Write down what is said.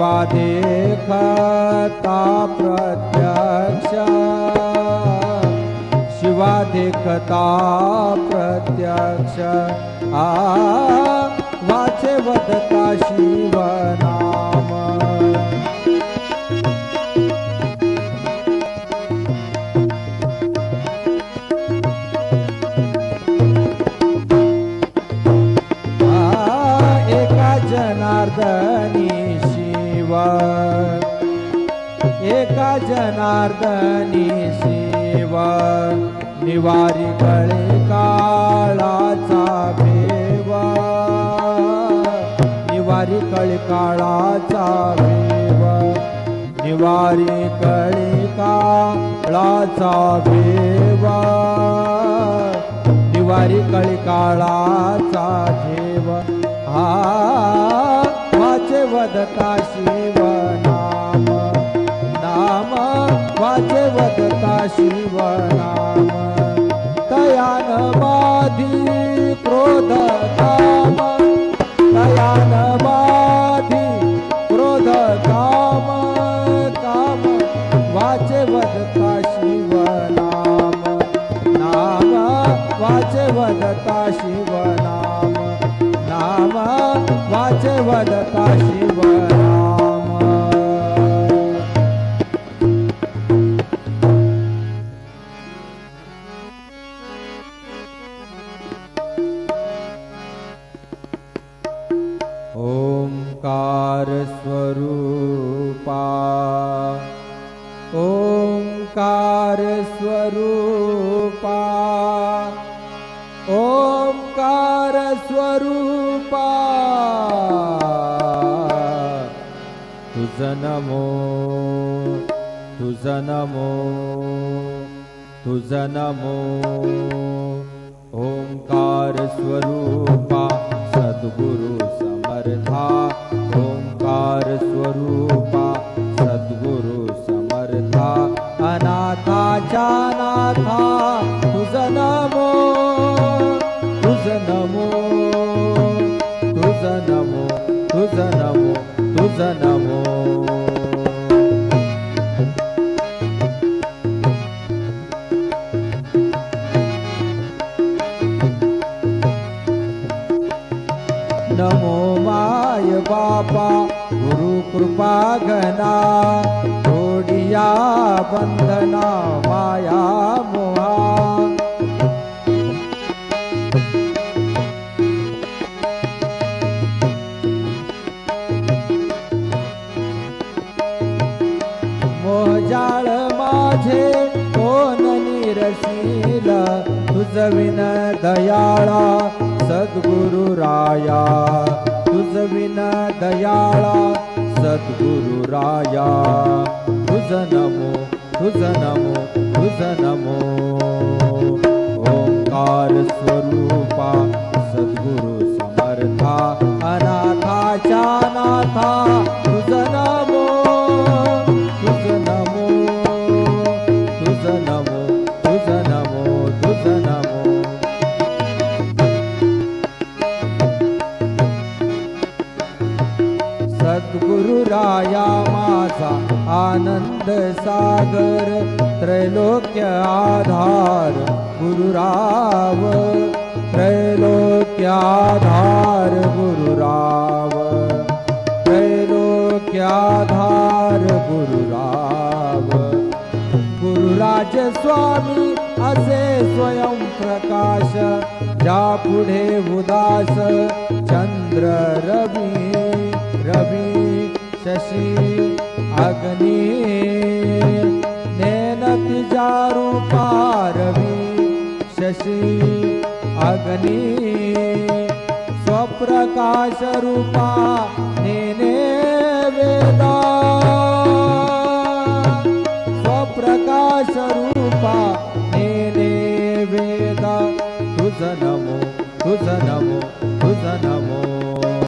शिवा देखता प्रत्यक्ष शिवा देखता प्रत्यक्ष वाचे वदता शिव नाम एका जनार्दनी शिव एका जनार्दनी शिव निवारी कळे काळाचा भेवा निवारी कळे काळाचा भेवा निवारी कळे काळाचा भेवा निवारी कळे काळाचा झेव वाचे वदता शिव नाम नाम वाचे वदता शिव नाम तयान बाधी क्रोध काम तयान बाधी क्रोध काम काम वाचे वदता शिव नाम नाम वाचे वदता शिव नाम नाम वाचे वदता शिव नाम ओंकार स्वरूपा ओंकार स्वरूपा ओंकार स्वरूपा तुझ नमो तुझ नमो तुझ नमो ओंकार स्वरूपा सद्गुरु समर्था ओंकार स्वरूपा सद्गुरु समर्था अनाथाच्या नाथा तुझ नमो तुझ नमो तुझ नमो तुझ नमो तुझ नमो नमो माय बापा गुरु कृपा घना तोडिया बंधना माया मोहा मोहजाळ माझे कोण निरशील तुझ विन दयाळा सद्गुरु राया तुझ विन दयाळा सद्गुरु राया तुझ नमो तुझ नमो तुझ नमो ओंकार स्वरूपा सद्गुरु समर्था अनाथाच्या नाथा तुझ नमो तुझ नमो तुझ नमो तुझ नमो तुझ नमो सद्गुरु राया माझा आनंद सागर त्रैलोक्य आधार गुरुराव त्रैलोक्य आधार गुरुराव त्रैलोक्य आधार गुरुराव गुरुराज स्वामी असे स्वयं प्रकाश ज्या पुढे उदास चंद्र रवी रवी शशी अग्नि नैन तिजा रूपा रवी शशी अग्नि स्वप्रकाश रूपा नेने वेदा स्वप्रकाश रूपा नेने वेदा तुझ नमो तुझ नमो तुझ नमो